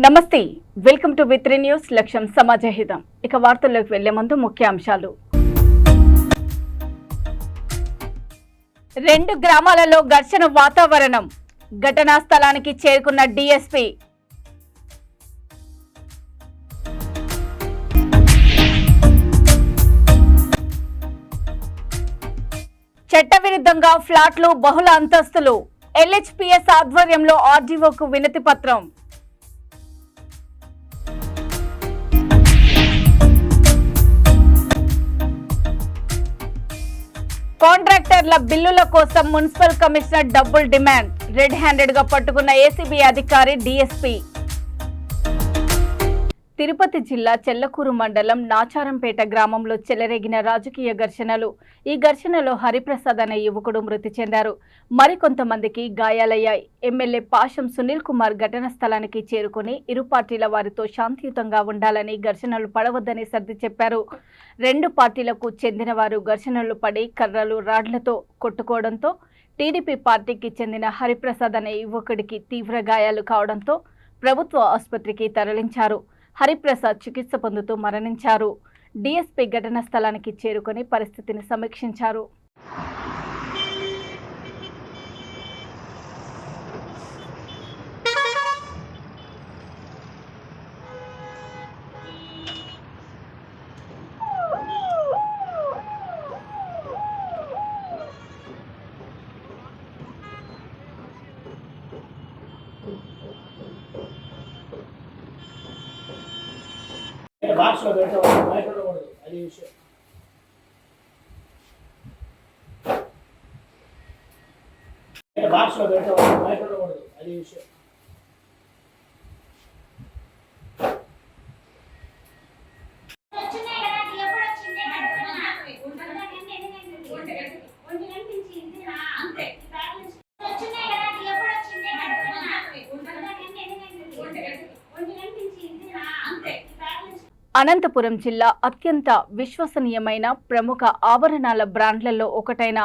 నమస్తే, welcome to వి3 news. లక్ష్యం సమాజహితం. ఇక వార్తల్లోకి వెళ్లే ముందు ముఖ్యాంశాలు. 2 గ్రామాలలో ఘర్షణ వాతావరణం. ఘటనా స్థలానికి చేరుకున్న డీఎస్పీ. చట్టవిరుద్ధంగా ఫ్లాట్లు, బహుళ అంతస్తులు. ఎల్హెచ్పిఎస్ ఆధ్వర్యంలో ఆర్డీఓకు వినతి పత్రం. కాంట్రాక్టర్ల బిల్లుల కోసం మున్సిపల్ కమిషనర్ డబ్బులు డిమాండ్. రెడ్ హ్యాండెడ్ గా పట్టుకున్న ఏసీబీ అధికారి డీఎస్పీ. తిరుపతి జిల్లా చెల్లకూరు మండలం నాచారంపేట గ్రామంలో చెలరేగిన రాజకీయ ఘర్షణలు. ఈ ఘర్షణలో హరిప్రసాద్ అనే యువకుడు మృతి చెందారు. మరికొంతమందికి గాయాలయ్యాయి. ఎమ్మెల్యే పాషం సునీల్ కుమార్ ఘటనా స్థలానికి చేరుకుని ఇరు పార్టీల వారితో శాంతియుతంగా ఉండాలని, ఘర్షణలు పడవద్దని సర్ది చెప్పారు. 2 పార్టీలకు చెందిన వారు ఘర్షణలు పడి కర్రలు, రాడ్లతో కొట్టుకోవడంతో టీడీపీ పార్టీకి చెందిన హరిప్రసాద్ అనే యువకుడికి తీవ్ర గాయాలు కావడంతో ప్రభుత్వ ఆసుపత్రికి తరలించారు. హరిప్రసాద్ చికిత్స పొందుతూ మరణించారు. డీఎస్పీ ఘటనా స్థలానికి చేరుకొని పరిస్థితిని సమీక్షించారు. బాక్స్ లో పెట్టకూడదు, బయటకూడదు, అది విషయం. బాక్స్ లో పెట్టకూడదు, బయటకూడదు, అది విషయం. అనంతపురం జిల్లా అత్యంత విశ్వసనీయమైన ప్రముఖ ఆభరణాల బ్రాండ్లలో ఒకటైన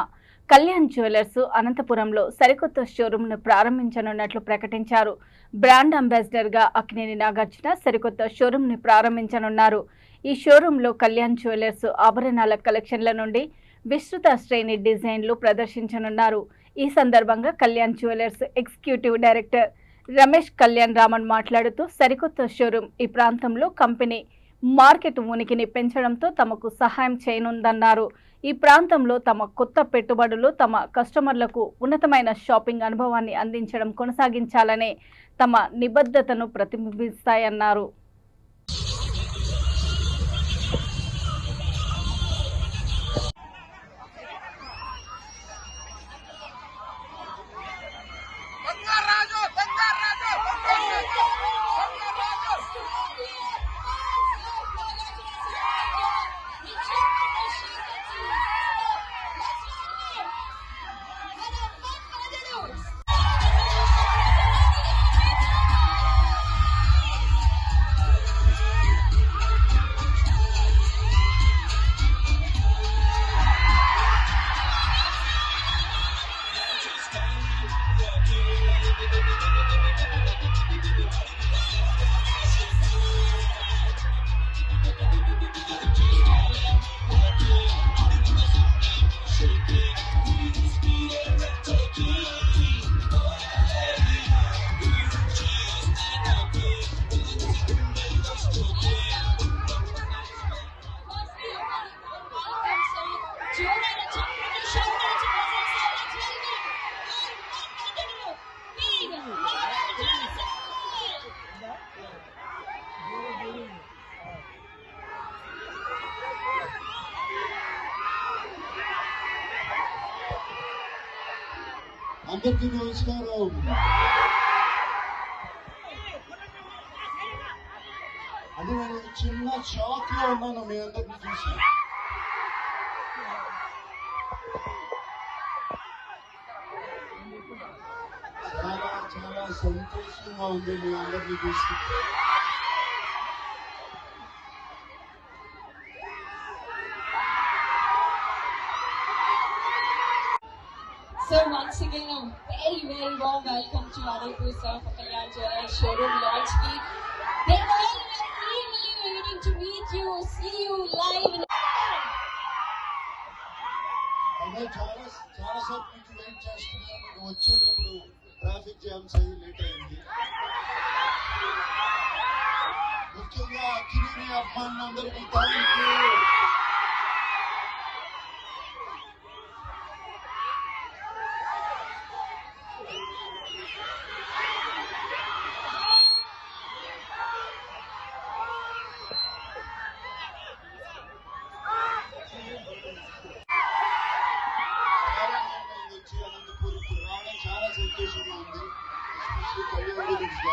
కళ్యాణ్ జ్యువెలర్స్ అనంతపురంలో సరికొత్త షోరూంను ప్రారంభించనున్నట్లు ప్రకటించారు. బ్రాండ్ అంబాసిడర్గా అక్కినేని నాగార్జున సరికొత్త షోరూంను ప్రారంభించనున్నారు. ఈ షోరూంలో కళ్యాణ్ జ్యువెలర్స్ ఆభరణాల కలెక్షన్ల నుండి విస్తృత శ్రేణి డిజైన్లు ప్రదర్శించనున్నారు. ఈ సందర్భంగా Kalyan Jewellers executive director Ramesh Kalyan Raman మాట్లాడుతూ, సరికొత్త షోరూం ఈ ప్రాంతంలో కంపెనీ మార్కెట్ ఉనికిని పెంచడంతో తమకు సహాయం చేయనుందన్నారు. ఈ ప్రాంతంలో తమ కొత్త పెట్టుబడులు తమ కస్టమర్లకు ఉన్నతమైన షాపింగ్ అనుభవాన్ని అందించడం కొనసాగించాలనే తమ నిబద్ధతను ప్రతిబింబిస్తాయన్నారు. అందరికీ నమస్కారం. అది నేను చిన్న షాక్ లో ఉన్నాను మీ అందరినీ చూసి. చాలా చాలా సంతోషంగా ఉంది మీ అందరినీ చూసి. Sir, once again, a very warm welcome to Udaipur, sir, for Kalyan Jewellers showroom launch ki you. See you live. అదే చాలా సేపు నుంచి వెయిట్ చేస్తున్నాను. వచ్చేటప్పుడు ట్రాఫిక్ జామ్స్ అయ్యి లేట్ అయింది. ముఖ్యంగా అక్కినేని అభిమానులందరికీ థ్యాంక్ యూ. వచ్చి అనంతపూర్ ఇప్పుడు రావడం చాలా సంతోషంగా ఉంది. ఎస్పెషల్లీ కళ్యాణ్ గురించి.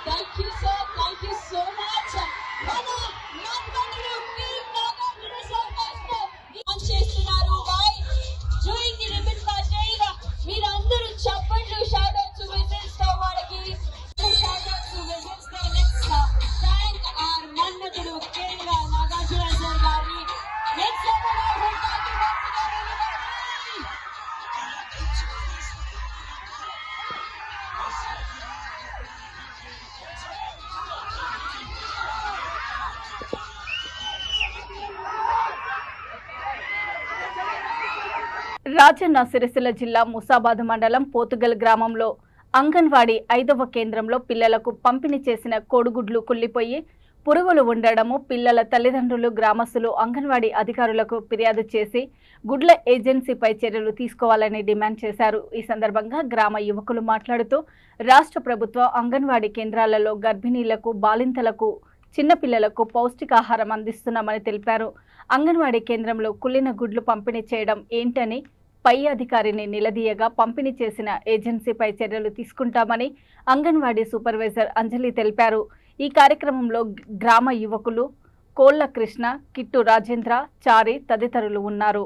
Thank you, sir. Thank you so much. Mana Nandanu King Nagarjuna sir launch చేస్తున్నారు. Why? During the ribbon cutting, మీరందరూ చప్పట్లు shout out to whistles తో వాళ్ళకి shout out to whistles తో let's thank our Nandanu King Nagarjuna sir గారిని. Let's give a round of applause to everybody. Rajanna Sircilla జిల్లా ముసాబాద్ మండలం పోతుగల్ గ్రామంలో అంగన్వాడీ 5వ కేంద్రంలో పిల్లలకు పంపిణీ చేసిన కోడిగుడ్లు కుళ్లిపోయి పురుగులు ఉండడము పిల్లల తల్లిదండ్రులు గ్రామస్తులు అంగన్వాడీ అధికారులకు ఫిర్యాదు చేసి గుడ్ల ఏజెన్సీపై చర్యలు తీసుకోవాలని డిమాండ్ చేశారు. ఈ సందర్భంగా గ్రామ యువకులు మాట్లాడుతూ రాష్ట్ర ప్రభుత్వం అంగన్వాడీ కేంద్రాలలో గర్భిణీలకు బాలింతలకు చిన్నపిల్లలకు పౌష్టికాహారం అందిస్తున్నామని తెలిపారు. అంగన్వాడీ కేంద్రంలో కుళ్ళిన గుడ్లు పంపిణీ చేయడం ఏంటని పై అధికారిని నిలదీయగా పంపిణీ చేసిన ఏజెన్సీపై చర్యలు తీసుకుంటామని అంగన్వాడీ సూపర్వైజర్ అంజలి తెలిపారు. ఈ కార్యక్రమంలో గ్రామ యువకులు కోళ్ల కృష్ణ, కిట్టు రాజేంద్ర, చారి తదితరులు ఉన్నారు.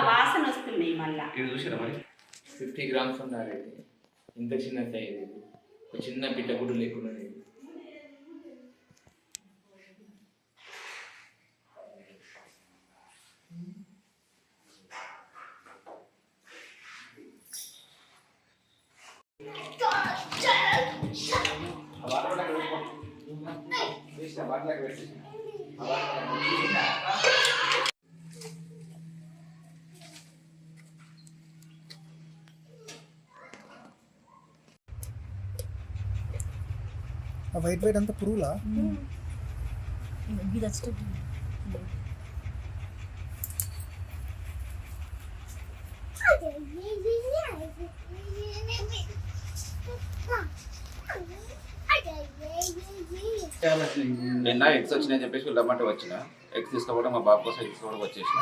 వాసన వస్తుంది. మళ్ళీ ఇది చూసారా మరి 50 గ్రామ్స్ ఉండాలి. ఇంత చిన్న సైజు ఒక చిన్న పిట్ట గుడ్డు లేకుండా వైట్ అంతా పురుగులా? నిన్న ఎగ్స్ వచ్చినాయని చెప్పేసి వెళ్ళమంటే వచ్చిన ఎగ్స్ తీసుకోవడం మా బాబు కోసం ఎగ్స్ కూడా వచ్చేసిన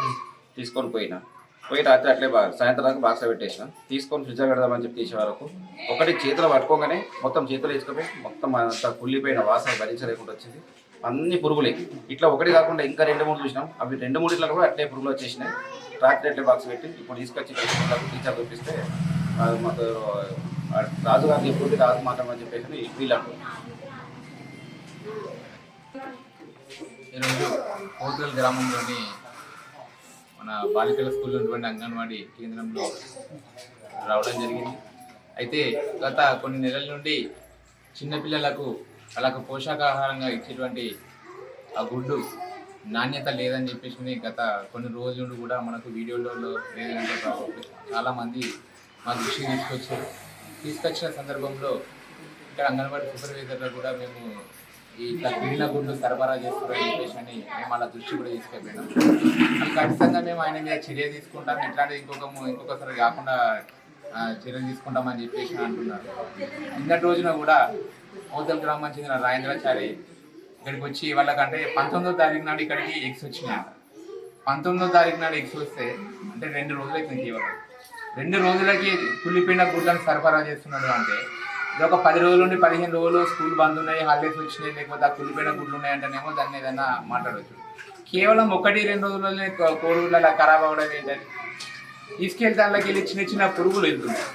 తీసుకొని పోయి రాత్రి అట్లే సాయంత్రం దాకా బాక్స్లో పెట్టేసిన తీసుకొని ఫ్రిడ్జ్లో పెడదామని చెప్పి తీసే వరకు ఒకటి చేతిలో పట్టుకోగానే మొత్తం చేతులు వేసుకొని మొత్తం అంత కుళ్ళిపోయిన వాసన భరించలేకుండా వచ్చింది. అన్ని పురుగులే. ఇట్లా ఒకటి కాకుండా ఇంకా 2-3 చూసినాం. అవి 2-3 ఇట్లా కూడా అట్లే పురుగులు వచ్చేసినాయి. రాత్రి అట్లే బాక్స్ పెట్టి ఇప్పుడు తీసుకొచ్చి టీచర్ చూపిస్తే మాకు రాజుగారు చెప్పుకుంటే రాజు మాట్లాడమని చెప్పేసి వీళ్ళు అంటున్నారు. ఈరోజు పోతుగల్ గ్రామంలోని మన బాలికల స్కూల్లో ఉన్నటువంటి అంగన్వాడీ కేంద్రంలో రావడం జరిగింది. అయితే గత కొన్ని నెలల నుండి చిన్నపిల్లలకు వాళ్ళకు పోషకాహారంగా ఇచ్చేటువంటి ఆ గుడ్డు నాణ్యత లేదని చెప్పేసి గత కొన్ని రోజుల నుండి కూడా మనకు వీడియోలలో లేదంటే చాలామంది మా దృష్టికి తీసుకొచ్చిన సందర్భంలో ఇక్కడ అంగన్వాడీ సూపర్వైజర్లు కూడా మేము ఈ కుళ్ళిన గుడ్లు సరఫరా చేస్తున్నారని చెప్పేసి మేము అలా దృష్టి కూడా తీసుకెళ్ళినాం. అది ఖచ్చితంగా మేము ఆయన మీద చర్య తీసుకుంటాం, ఇట్లాంటిది ఇంకొకసారి కాకుండా చర్యలు తీసుకుంటామని చెప్పేసి అంటున్నారు. నిన్నటి రోజున కూడా పోతుగల్ గ్రామానికి చెందిన రాజేంద్రాచారి ఇక్కడికి వచ్చి వాళ్ళకంటే 19వ తారీఖు నాడు ఇక్కడికి ఎగ్స్ వచ్చినాయంట. 19వ తారీఖు నాడు ఎగ్స్ వస్తే అంటే 2 రోజులకి కేవలం 2 రోజులకి కుళ్ళిపోయిన గుడ్లను సరఫరా చేస్తున్నాడు. అంటే ఇది ఒక 10 రోజుల నుండి 15 రోజులు స్కూల్ బంద్ ఉన్నాయి, హాలిడేస్ వచ్చినాయి, లేకపోతే ఆ కుళ్ళిపోయిన గుడ్లు ఉన్నాయంటేనేమో దాన్ని ఏదైనా మాట్లాడవచ్చు. కేవలం 1-2 రోజులనే కోడిగుడ్లు అలా ఖరాబ్ అవ్వడం ఏంటంటే తీసుకెళ్తే అందులోకి వెళ్ళి చిన్న చిన్న పురుగులు వెళ్తున్నాయి.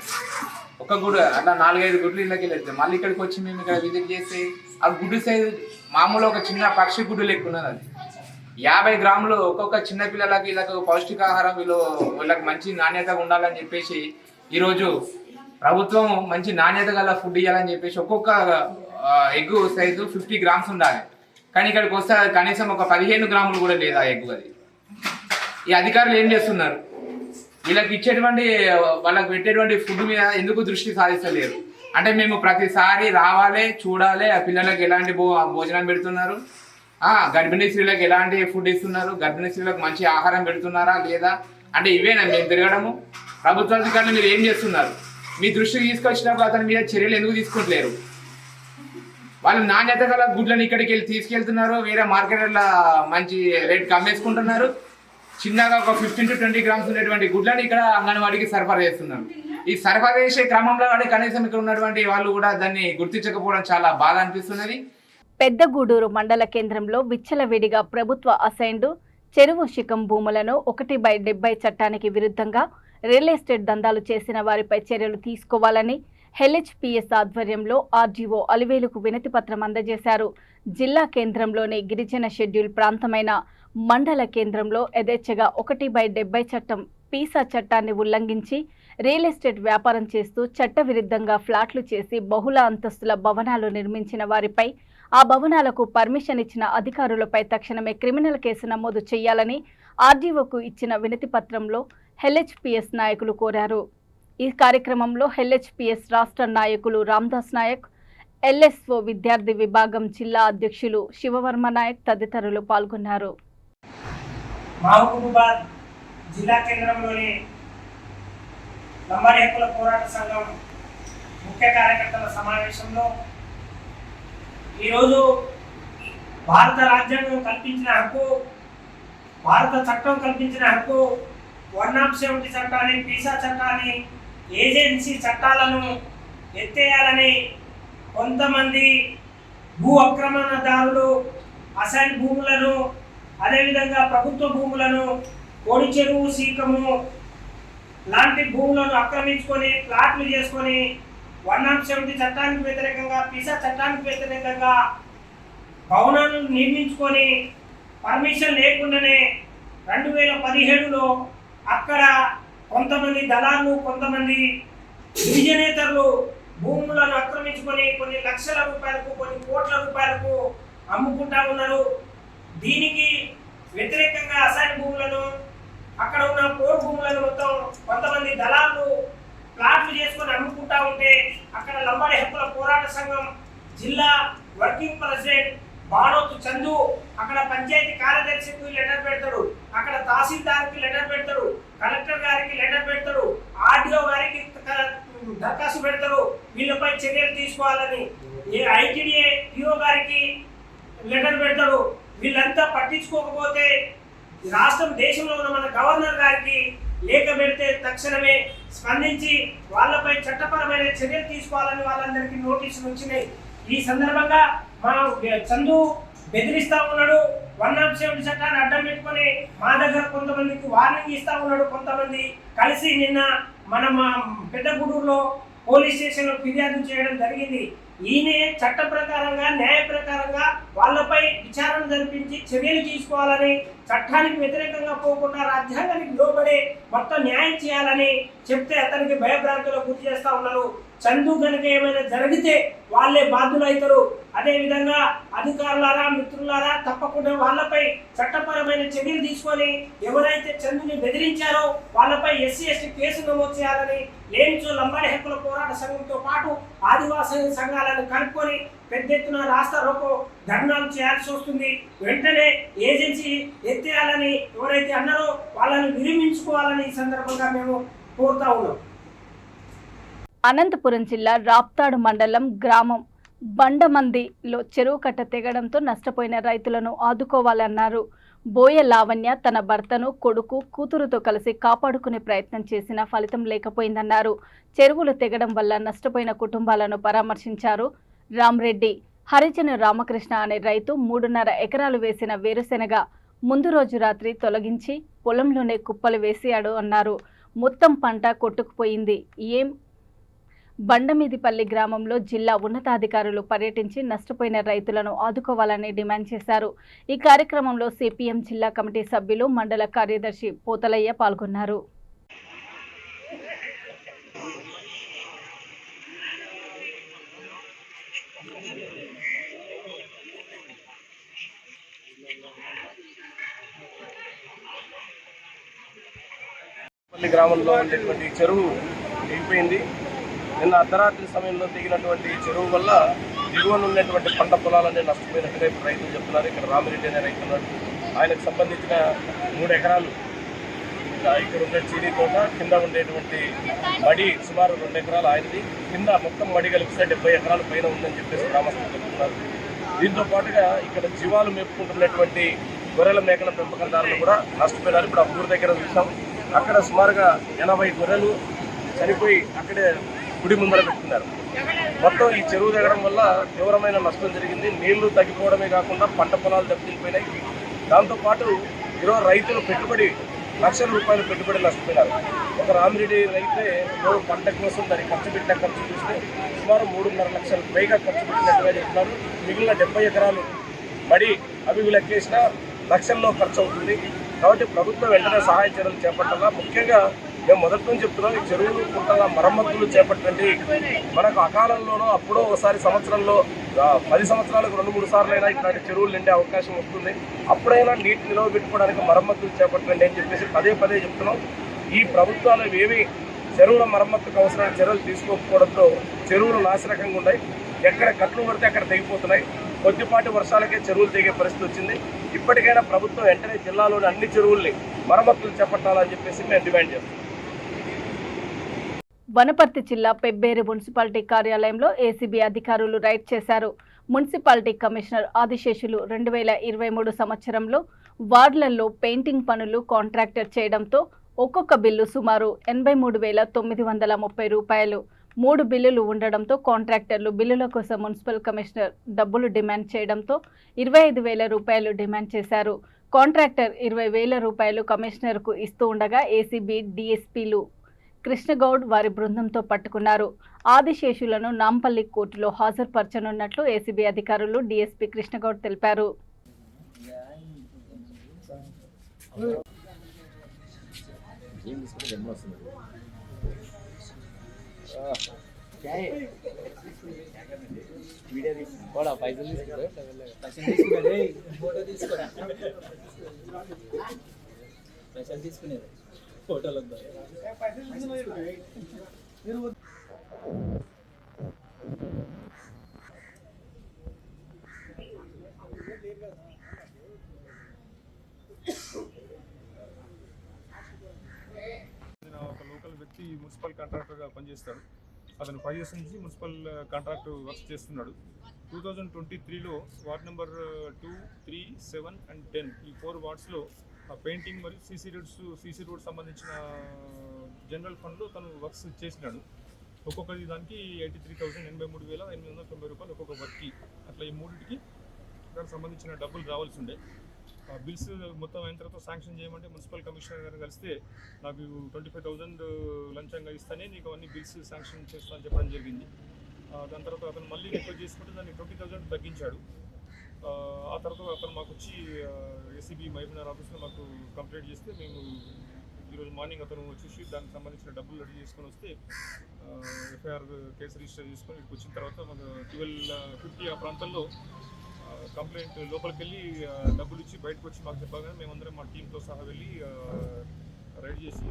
ఒక గుడ్డు అట్లా 4-5 గుడ్లు ఇళ్ళకి వెళ్తాయి. మళ్ళీ ఇక్కడికి వచ్చి మేము ఇక్కడ విజిట్ చేస్తే ఆ గుడ్డు సైజు మామూలు ఒక చిన్న పక్షి గుడ్డు లెక్కున్నది. అది 50 గ్రాములు ఒక్కొక్క చిన్న పిల్లలకి వీళ్ళకు పౌష్టికాహారం వీళ్ళకి మంచి నాణ్యతగా ఉండాలని చెప్పేసి ఈరోజు ప్రభుత్వం మంచి నాణ్యత గల ఫుడ్ ఇవ్వాలని చెప్పేసి ఒక్కొక్క ఎగ్ సైజు 50 గ్రామ్స్ ఉండాలి. కానీ ఇక్కడికి వస్తే కనీసం ఒక 15 గ్రాములు కూడా లేదు ఆ ఎగ్. అది ఈ అధికారులు ఏం చేస్తున్నారు? వీళ్ళకి ఇచ్చేటువంటి వాళ్ళకి పెట్టేటువంటి ఫుడ్ మీద ఎందుకు దృష్టి సాధిస్తలేరు? అంటే మేము ప్రతిసారి రావాలి, చూడాలి ఆ పిల్లలకి ఎలాంటి భోజనం పెడుతున్నారు, గర్భిణీ స్త్రీలకు ఎలాంటి ఫుడ్ ఇస్తున్నారు, గర్భిణీ స్త్రీలకు మంచి ఆహారం పెడుతున్నారా లేదా అంటే ఇవేనా మేము తిరగడము? ప్రభుత్వ అధికారులు మీరు ఏం చేస్తున్నారు? మీ దృష్టికి తీసుకొచ్చినప్పుడు అతని మీద చర్యలు ఎందుకు తీసుకుంటలేరు? వాళ్ళు నాణ్యత గల గుడ్లను ఇక్కడికి వెళ్ళి తీసుకెళ్తున్నారు, వేరే మార్కెట్ల మంచి రేట్కి అమ్మేసుకుంటున్నారు. చిన్నగా ఒక 15 to 20 గ్రామ్స్ ఉన్నటువంటి గుడ్లను ఇక్కడ అంగన్వాడికి సరఫరా చేస్తున్నారు. ఈ సరఫరా చేసే క్రమంలో వాడి కనీసం ఇక్కడ ఉన్నటువంటి వాళ్ళు కూడా దాన్ని గుర్తించకపోవడం చాలా బాధ అనిపిస్తున్నది. పెద్దగూడూరు మండల కేంద్రంలో విచ్చలవిడిగా ప్రభుత్వ అసైన్డ్ చెరువు శిఖం భూములను 1/70 చట్టానికి విరుద్ధంగా రియల్ ఎస్టేట్ దందాలు చేసిన వారిపై చర్యలు తీసుకోవాలని హెచ్పిఎస్ ఆధ్వర్యంలో ఆర్డీఓ అలివేలుకు వినతి పత్రం అందజేశారు. జిల్లా కేంద్రంలోని గిరిజన షెడ్యూల్ ప్రాంతమైన మండల కేంద్రంలో యథేచ్ఛగా 1/70 చట్టం పీసా చట్టాన్ని ఉల్లంఘించి రియల్ ఎస్టేట్ వ్యాపారం చేస్తూ చట్టవిరుద్ధంగా ఫ్లాట్లు చేసి బహుళ అంతస్తుల భవనాలు నిర్మించిన వారిపై, ఆ భవనాలకు పర్మిషన్ ఇచ్చిన అధికారులపై తక్షణమే క్రిమినల్ కేసు నమోదు చేయాలని ఆర్డీఓకు ఇచ్చిన వినతి పత్రంలో హెచ్పిఎస్ నాయకులు కోరారు. ఈ కార్యక్రమంలో హెచ్పిఎస్ రాష్ట్ర నాయకులు రామ్దాస్ నాయక్, ఎల్ఎస్ఓ విద్యార్థి విభాగం జిల్లా అధ్యక్షులు శివవర్మ నాయక్ తదితరులు పాల్గొన్నారు. మహబూబాబాద్ జిల్లా కేంద్రంలోని లంబాడి హక్కుల పోరాట సంఘం ముఖ్య కార్యకర్తల సమావేశంలో ఈరోజు భారత రాజ్యాంగం కల్పించిన హక్కు, భారత చట్టం కల్పించిన హక్కు 170 చట్టాన్ని, పీసా చట్టాన్ని, ఏజెన్సీ చట్టాలను ఎత్తేయాలని కొంతమంది భూ ఆక్రమణదారులు అసైన్ భూములను, అదేవిధంగా ప్రభుత్వ భూములను, కోడి చెరువు శీకము లాంటి భూములను ఆక్రమించుకొని ప్లాట్లు చేసుకొని 170 చట్టానికి వ్యతిరేకంగా, పీసా చట్టానికి వ్యతిరేకంగా భవనాలను నిర్మించుకొని పర్మిషన్ లేకుండానే 2017లో అక్కడ కొంతమంది దళాలు, కొంతమంది గిరిజనేతరులు భూములను ఆక్రమించుకొని కొన్ని లక్షల రూపాయలకు, కొన్ని కోట్ల రూపాయలకు అమ్ముకుంటా ఉన్నారు. దీనికి వ్యతిరేకంగా అసైన్ భూములను, అక్కడ ఉన్న పోర్ భూములను మొత్తం కొంతమంది దళాలు ప్లాట్లు చేసుకొని అమ్ముకుంటా ఉంటే అక్కడ లంబాడి హక్కుల పోరాట సంఘం జిల్లా వర్కింగ్ ప్రెసిడెంట్ బాడోతు చందు అక్కడ పంచాయతీ కార్యదర్శికి లెటర్ పెడతాడు, అక్కడ తహసీల్దార్కి లెటర్ పెడతాడు, కలెక్టర్ గారికి లెటర్ పెడతాడు, ఆర్డీఓ గారికి దరఖాస్తు పెడతారు వీళ్ళపై చర్యలు తీసుకోవాలని. ఐటీడీఏ పిఓ గారికి లెటర్ పెడతాడు. వీళ్ళంతా పట్టించుకోకపోతే రాష్ట్రం, దేశంలో ఉన్న మన గవర్నర్ గారికి లేఖ పెడితే తక్షణమే స్పందించి వాళ్ళపై చట్టపరమైన చర్యలు తీసుకోవాలని వాళ్ళందరికీ నోటీసులు వచ్చినాయి. ఈ సందర్భంగా మా చందు బెదిరిస్తా ఉన్నాడు, 170 చట్టాన్ని అడ్డం పెట్టుకొని మా దగ్గర కొంతమందికి వార్నింగ్ ఇస్తా ఉన్నాడు. కొంతమంది కలిసి నిన్న మన పెద్దగూడూరులో పోలీస్ స్టేషన్లో ఫిర్యాదు చేయడం జరిగింది. ఈయన చట్ట ప్రకారంగా, న్యాయ ప్రకారంగా వాళ్ళపై విచారణ జరిపించి చర్యలు తీసుకోవాలని, చట్టానికి వ్యతిరేకంగా పోకుండా రాజ్యాంగానికి లోబడే మొత్తం న్యాయం చేయాలని చెప్తే అతనికి భయభ్రాంతులకు గురి చేస్తా ఉన్నారు. చందు కనుక ఏమైనా జరిగితే వాళ్ళే బాధ్యులు అవుతారు. అదేవిధంగా అధికారులారా, మిత్రులారా తప్పకుండా వాళ్ళపై చట్టపరమైన చర్యలు తీసుకొని ఎవరైతే చందుని బెదిరించారో వాళ్ళపై SC/ST కేసు నమోదు చేయాలని లేనిచో లంబాడి హక్కుల పోరాట సంఘంతో పాటు ఆదివాసీ సంఘాలను కలుపుకొని పెద్ద ఎత్తున రాస్తా రోకో ధర్నాలు చేయాల్సి వస్తుంది. వెంటనే ఏజెన్సీ ఎత్తేయాలని ఎవరైతే అన్నారో వాళ్ళని విరమించుకోవాలని ఈ సందర్భంగా మేము కోరుతా ఉన్నాం. అనంతపురం జిల్లా రాప్తాడు మండలం గ్రామం బండమందిలో చెరువు కట్ట తెగడంతో నష్టపోయిన రైతులను ఆదుకోవాలన్నారు. బోయ లావణ్య తన భర్తను, కొడుకు, కూతురుతో కలిసి కాపాడుకునే ప్రయత్నం చేసినా ఫలితం లేకపోయిందన్నారు. చెరువులు తెగడం వల్ల నష్టపోయిన కుటుంబాలను పరామర్శించారు. రామ్రెడ్డి హరిజన రామకృష్ణ అనే రైతు 3.5 ఎకరాలు వేసిన వేరుశెనగ ముందు రోజు రాత్రి తొలగించి పొలంలోనే కుప్పలు వేసాడు అన్నారు. మొత్తం పంట కొట్టుకుపోయింది. బండమీదిపల్లి గ్రామంలో జిల్లా ఉన్నతాధికారులు పర్యటించి నష్టపోయిన రైతులను ఆదుకోవాలని డిమాండ్ చేశారు. ఈ కార్యక్రమంలో సిపిఎం జిల్లా కమిటీ సభ్యులు, మండల కార్యదర్శి పోతలయ్య పాల్గొన్నారు. పల్లి గ్రామంలో ఉండేటువంటి చెరువు తెగిపోయింది. నిన్న అర్ధరాత్రి సమయంలో తెగినటువంటి చెరువు వల్ల దిగువన ఉన్నటువంటి పంట పొలాలన్నీ నష్టపోయినట్టుగా ఇప్పుడు రైతులు చెప్తున్నారు. ఇక్కడ రామిరెడ్డి అనే రైతు ఉన్నాడు. ఆయనకు సంబంధించిన 3 ఎకరాలు ఇక్కడ ఉండే చీనీ తోట, కింద ఉండేటువంటి మడి సుమారు 2 ఎకరాలు ఆయనది, కింద మొత్తం మడి కలిపిస్తే 70 ఎకరాల పైన ఉందని చెప్పేసి గ్రామస్తులు చెప్తున్నారు. దీంతో పాటుగా ఇక్కడ జీవాలు మేపుకుంటున్నటువంటి గొర్రెల మేకల పెంపకందారులు కూడా నష్టపోయినారు. ఇప్పుడు ఆ ఊరి దగ్గర చూసాం, అక్కడ సుమారుగా 80 గొర్రెలు చనిపోయి అక్కడే గుడి ముందర పెట్టుకున్నారు. మొత్తం ఈ చెరువు దిగడం వల్ల తీవ్రమైన నష్టం జరిగింది. నీళ్లు తగ్గిపోవడమే కాకుండా పంట పొలాలు దెబ్బతిపోయినాయి. దాంతోపాటు ఈరోజు రైతులు పెట్టుబడి లక్షల రూపాయలు పెట్టుబడి నష్టపోయినారు. ఒక రామిరెడ్డి రైతే ఈరోజు పంట కోసం దానికి ఖర్చు పెట్టిన ఖర్చు చూస్తే సుమారు 3.5 లక్షల పైగా ఖర్చు పెట్టినట్టుగా చెప్తున్నారు. మిగిలిన 70 ఎకరాలు మడి అవి లెక్కేసినా లక్షల్లో ఖర్చు అవుతుంది. కాబట్టి ప్రభుత్వం వెంటనే సహాయ చర్యలు చేపట్టాలా. ముఖ్యంగా మేము మొదటి నుంచి చెప్తున్నాం, ఈ చెరువులు కుంటల మరమ్మతులు చేపట్టండి. మనకు అకాలంలోనో అప్పుడో ఒకసారి సంవత్సరంలో 10 సంవత్సరాలకు 2-3 సార్లు అయినా ఇట్లాంటి చెరువులు నిండే అవకాశం వస్తుంది. అప్పుడైనా నీటి నిల్వ పెట్టుకోవడానికి మరమ్మతులు చేపట్టండి అని చెప్పేసి పదే చెప్తున్నాం. ఈ ప్రభుత్వాలు ఏమి చెరువుల మరమ్మతుకు అవసరమైన చర్యలు తీసుకోకపోవడంతో చెరువులు నాశనకంగా ఉన్నాయి. ఎక్కడ కట్లు పడితే అక్కడ తెగిపోతున్నాయి. కొద్దిపాటి వర్షాలకే చెరువులు తెగే పరిస్థితి వచ్చింది. ఇప్పటికైనా ప్రభుత్వం వెంటనే జిల్లాలోని అన్ని చెరువుల్ని మరమ్మతులు చేపట్టాలని చెప్పేసి మేము డిమాండ్ చేస్తాం. వనపర్తి జిల్లా పెబ్బేరు మున్సిపాలిటీ కార్యాలయంలో ఏసీబీ అధికారులు రైడ్ చేశారు. మున్సిపాలిటీ కమిషనర్ ఆదిశేషులు 2023 సంవత్సరంలో వార్డులలో పెయింటింగ్ పనులు కాంట్రాక్టర్ చేయడంతో ఒక్కొక్క బిల్లు సుమారు 83,930 రూపాయలు. 3 బిల్లులు ఉండడంతో కాంట్రాక్టర్లు బిల్లుల కోసం మున్సిపల్ కమిషనర్ డబ్బులు డిమాండ్ చేయడంతో 25,000 రూపాయలు డిమాండ్ చేశారు. కాంట్రాక్టర్ 20,000 రూపాయలు కమిషనర్కు ఇస్తూ ఉండగా ఏసీబీ డీఎస్పీలు కృష్ణగౌడ్ వారి బృందంతో పట్టుకున్నారు. ఆదిశేషులను నాంపల్లి కోర్టులో హాజరుపరచనున్నట్లు ఏసీబీ అధికారులు డీఎస్పీ కృష్ణగౌడ్ తెలిపారు. మున్సిపల్ కాంట్రాక్టర్గా పనిచేస్తాడు. అతను 5 years నుంచి మున్సిపల్ కాంట్రాక్ట్ వర్క్ చేస్తున్నాడు. 2023లో వార్డ్ నెంబర్ 2, 3, 7 and 10 ఈ 4 వార్డ్స్లో పెయింటింగ్ మరియు సీసీ రోడ్ సంబంధించిన జనరల్ ఫండ్లో తను వర్క్స్ చేసినాడు. ఒక్కొక్కటి దానికి 83,890 రూపాయలు ఒక్కొక్క వర్క్కి. అట్లా ఈ మూడింటికి దానికి సంబంధించిన డబ్బులు రావాల్సి ఉండే. బిల్స్ మొత్తం అయిన తర్వాత శాంక్షన్ చేయమంటే మున్సిపల్ కమిషనర్ గారిని కలిస్తే నాకు 25,000 లంచంగా ఇస్తానే నీకు అవన్నీ బిల్స్ శాంక్షన్ చేస్తా అని చెప్పడం జరిగింది. దాని తర్వాత అతను మళ్ళీ రిక్వెస్ట్ చేసుకుంటే దాన్ని 20,000 తగ్గించాడు. ఆ తర్వాత అతను మాకు వచ్చి ఏసీబీ మహబూబ్నగర్ ఆఫీస్లో మాకు కంప్లైంట్ చేస్తే మేము ఈరోజు మార్నింగ్ అతను వచ్చేసి దానికి సంబంధించిన డబ్బులు రెడీ చేసుకొని వస్తే ఎఫ్ఐఆర్ కేసు రిజిస్టర్ చేసుకొని ఇక్కడికి వచ్చిన తర్వాత మాకు 12:50 ఆ ప్రాంతంలో కంప్లైంట్ లోపలికి వెళ్ళి డబ్బులు ఇచ్చి బయటకు వచ్చి మాకు చెప్పగానే మేమందరం మా టీంతో సహా వెళ్ళి రైడ్ చేసి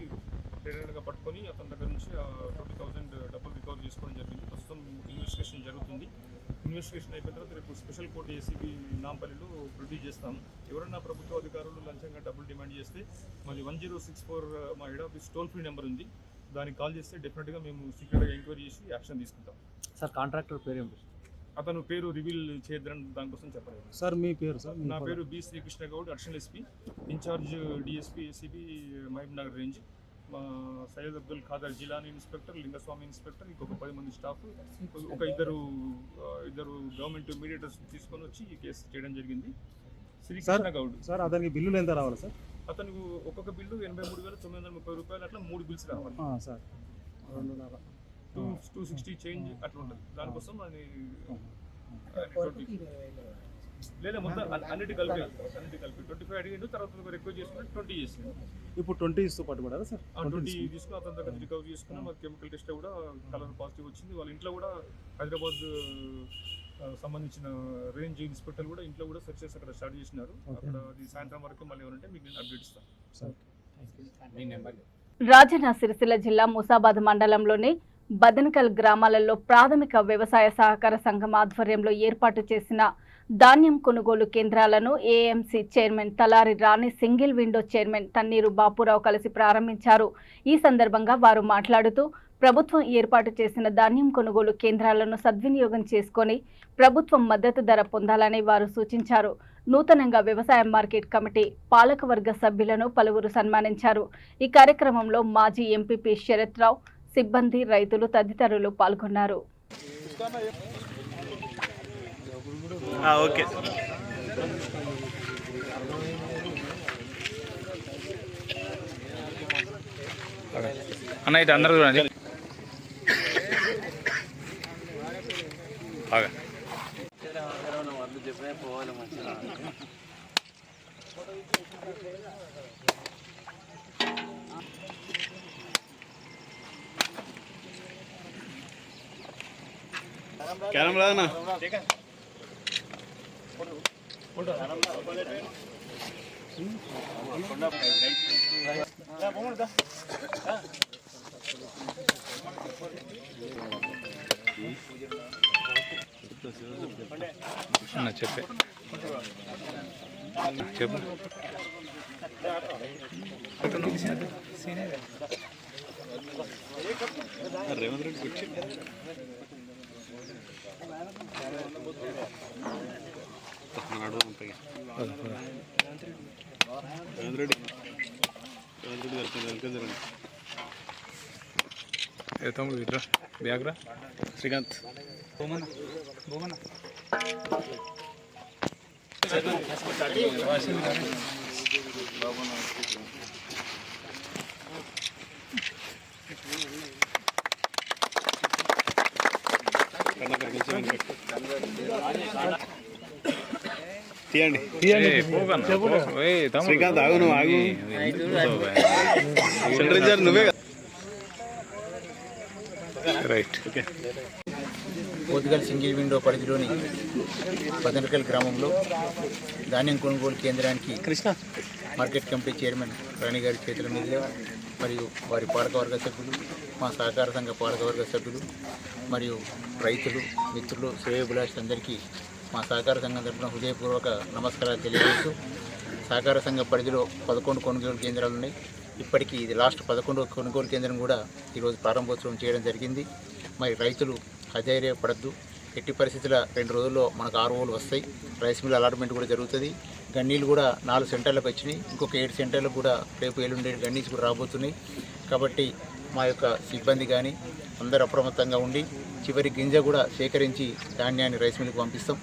టెండర్గా పట్టుకొని అతని దగ్గర నుంచి 20,000 డబ్బులు రికవర్ చేసుకోవడం జరిగింది. ప్రస్తుతం ఇన్వెస్టిగేషన్ జరుగుతుంది. ఇన్వెస్టిగేషన్ అయిపోయిన తర్వాత రేపు స్పెషల్ కోర్టు ఏసీబీ నాంపల్లిలో ప్రొడ్యూస్ చేస్తాం. ఎవరైనా ప్రభుత్వ అధికారులు లంచంగా డబ్బులు డిమాండ్ చేస్తే మాది 1064 మా head office toll free number ఉంది. దానికి కాల్ చేస్తే డెఫినెట్గా మేము సీక్రెట్గా ఎంక్వైరీ చేసి యాక్షన్ తీసుకుంటాం. సార్ కాంట్రాక్టర్ పేరు ఏం? అతను పేరు రివీల్ చేయద్దని దానికోసం చెప్పలేదు సార్. మీ పేరు సార్? నా పేరు B Srikrishna Goud, additional SP, incharge DSP ACB Mahabubnagar range. మా సయ్యద్ అబ్దుల్ ఖాదర్ జిలానీ ఇన్స్పెక్టర్, లింగస్వామి ఇన్స్పెక్టర్, ఇంకొక 10 మంది స్టాఫ్, ఒక ఇద్దరు గవర్నమెంట్ మీడియేటర్స్ తీసుకొని వచ్చి ఈ కేసు చేయడం జరిగింది. శ్రీకృష్ణ గౌడ్ సార్. అతనికి బిల్లులు ఎంత రావాలి సార్? అతనికి ఒక్కొక్క బిల్లు 83,930 రూపాయలు అట్లా 3 బిల్స్ రావాలి. సార్ 260 చేంజ్ అట్లా ఉంటుంది. దానికోసం అది లేదా మొత్తం అన్నిటి కలిపి 25 అడిగిండు, తర్వాత రిక్వెస్ట్ చేసుకుని 20 చేసిండు. ఇప్పుడు 20 ఇస్తూ పట్టుబడారా సార్? 20 తీసుకుని అతని దగ్గర రికవర్ చేసుకున్నాం. మాకు కెమికల్ టెస్ట్ కూడా కలర్ పాజిటివ్ వచ్చింది. వాళ్ళ ఇంట్లో కూడా హైదరాబాద్ సంబంధించిన రేంజ్ ఇన్స్పెక్టర్ కూడా ఇంట్లో కూడా సెర్చెస్ అక్కడ స్టార్ట్ చేసినారు. అక్కడ అది సాయంత్రం వరకు మళ్ళీ ఎవరంటే మీకు నేను అప్డేట్ ఇస్తాను. రాజన్న సిరిసిల్ల జిల్లా ముసాబాద్ మండలంలోని బదనకల్ గ్రామాలలో ప్రాథమిక వ్యవసాయ సహకార సంఘం ఆధ్వర్యంలో ఏర్పాటు చేసిన ధాన్యం కొనుగోలు కేంద్రాలను AMC chairman Talari Rani, single window chairman Tanniru Bapurao కలిసి ప్రారంభించారు. ఈ సందర్భంగా వారు మాట్లాడుతూ ప్రభుత్వం ఏర్పాటు చేసిన ధాన్యం కొనుగోలు కేంద్రాలను సద్వినియోగం చేసుకొని ప్రభుత్వం మద్దతు ధర పొందాలని వారు సూచించారు. నూతనంగా వ్యవసాయ మార్కెట్ కమిటీ పాలకవర్గ సభ్యులను పలువురు సన్మానించారు. ఈ కార్యక్రమంలో మాజీ ఎంపీపీ శరత్ రావు, సిబ్బంది, రైతులు తదితరులు పాల్గొన్నారు. ఓకే అన్న, ఇటు అందరూ చూడండి. క్యారం రాదన్నా. చెప్పే చెప్పు. రేవంత్ రెడ్డి కూర్చో. తమ్ముడు ఇట్రా, బ్యాగ్రా. శ్రీకాంత్ తీయండి. శ్రీకాంత్ ఆగు, నువ్వు ఆగు. నువ్వే right. Okay. Potugal single window పరిధిలోని బదనకల్ గ్రామంలో ధాన్యం కొనుగోలు కేంద్రానికి మార్కెట్ కమిటీ చైర్మన్ రాణి గారి చేతుల మీదుగా మరియు వారి పాలకవర్గ సభ్యులు, మా సహకార సంఘ పాలకవర్గ సభ్యులు మరియు రైతులు, మిత్రులు, శ్రేయోభిలాషులందరికీ మా సహకార సంఘం తరఫున హృదయపూర్వక నమస్కారాలు తెలియజేస్తూ, సహకార సంఘ పరిధిలో 11 కొనుగోలు కేంద్రాలు ఉన్నాయి. ఇప్పటికీ ఇది లాస్ట్ 11వ కొనుగోలు కేంద్రం కూడా ఈరోజు ప్రారంభోత్సవం చేయడం జరిగింది. మరి రైతులు అధైర్యపడద్దు. ఎట్టి పరిస్థితుల 2 రోజుల్లో మనకు ROలు వస్తాయి. రైస్ మిల్ అలాట్మెంట్ కూడా జరుగుతుంది. గన్నీలు కూడా 4 సెంటర్లకు వచ్చినాయి. ఇంకొక 7 సెంటర్లకు కూడా రేపు ఎల్లుండి గన్నీస్ కూడా రాబోతున్నాయి. కాబట్టి మా యొక్క సిబ్బంది కానీ అందరూ అప్రమత్తంగా ఉండి చివరి గింజ కూడా సేకరించి ధాన్యాన్ని రైస్ మిల్కి పంపిస్తాం.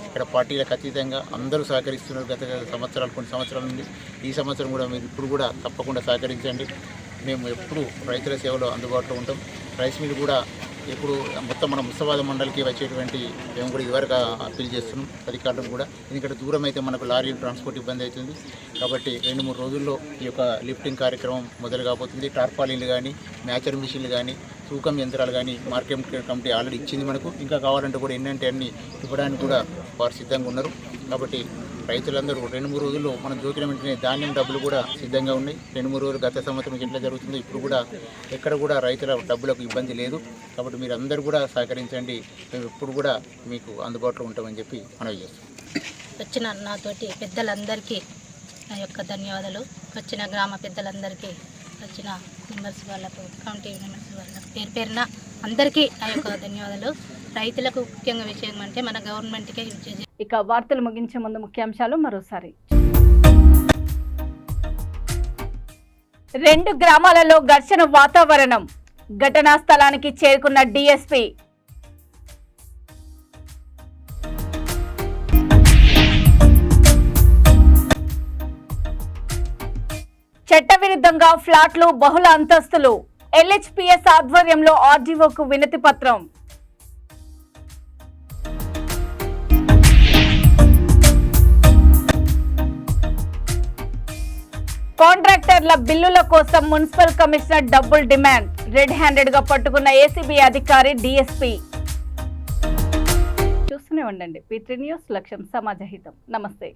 ఇక్కడ పార్టీలకు అతీతంగా అందరూ సహకరిస్తున్నారు. గత కొన్ని సంవత్సరాల నుండి. ఈ సంవత్సరం కూడా మీరు ఇప్పుడు కూడా తప్పకుండా సహకరించండి. మేము ఎప్పుడు రైతుల సేవలో అందుబాటులో ఉంటాం. రైస్ మిల్ కూడా ఇప్పుడు మొత్తం మన ముస్తాబాద్ మండలికి వచ్చేటువంటి మేము కూడా ఇదివరకు అప్పీల్ చేస్తున్నాం అధికారులకు కూడా. ఎందుకంటే దూరం అయితే మనకు లారీ ట్రాన్స్పోర్ట్ ఇబ్బంది అవుతుంది. కాబట్టి 2-3 రోజుల్లో ఈ యొక్క లిఫ్టింగ్ కార్యక్రమం మొదలు కాబోతుంది. టార్పాలిన్లు కానీ, మ్యాచర్ మిషన్లు కానీ, తూకం యంత్రాలు కానీ మార్కెట్ కమిటీ ఆల్రెడీ ఇచ్చింది మనకు. ఇంకా కావాలంటే కూడా ఎన్నంటే అన్ని ఇవ్వడానికి కూడా వారు సిద్ధంగా ఉన్నారు. కాబట్టి రైతులందరూ 2-3 రోజుల్లో మనం జోకిన వెంటనే ధాన్యం డబ్బులు కూడా సిద్ధంగా ఉన్నాయి. 2-3 రోజులు గత సంవత్సరం ఎట్లా జరుగుతుందో ఇప్పుడు కూడా ఎక్కడ కూడా రైతుల డబ్బులకు ఇబ్బంది లేదు. కాబట్టి మీరు అందరూ కూడా సహకరించండి. మేము ఎప్పుడు కూడా మీకు అందుబాటులో ఉంటామని చెప్పి మనవి చేస్తాం. వచ్చిన నాతోటి పెద్దలందరికీ నా యొక్క ధన్యవాదాలు. వచ్చిన గ్రామ పెద్దలందరికీ, వచ్చిన మెంబర్స్ వాళ్ళకు, కమిటీ మెంబర్స్ వాళ్ళకు పేరు పేరున అందరికీ నా యొక్క ధన్యవాదాలు. రైతులకు ముఖ్యంగా విషయం అంటే మన గవర్నమెంట్కే యూజ్ చేయాలి. ఇక వార్తలు ముగించే ముందు ముఖ్యాంశాలు మరోసారి. 2 గ్రామాలలో ఘర్షణ వాతావరణం. ఘటనా స్థలానికి చేరుకున్న డీఎస్పీ. చట్టవిరుద్ధంగా ఫ్లాట్లు బహుళ అంతస్తులు LHPS ఆధ్వర్యంలో ఆర్డీఓకు వినతి పత్రం. కాంట్రాక్టర్ల బిల్లుల కోసం మున్సిపల్ కమిషనర్ డబ్బులు డిమాండ్. రెడ్ హ్యాండెడ్ గా పట్టుకున్న ఏసీబీ అధికారి డీఎస్పీ. చూస్తూనే ఉండండి P3 న్యూస్, లక్ష్యం సమాజహితం. నమస్తే.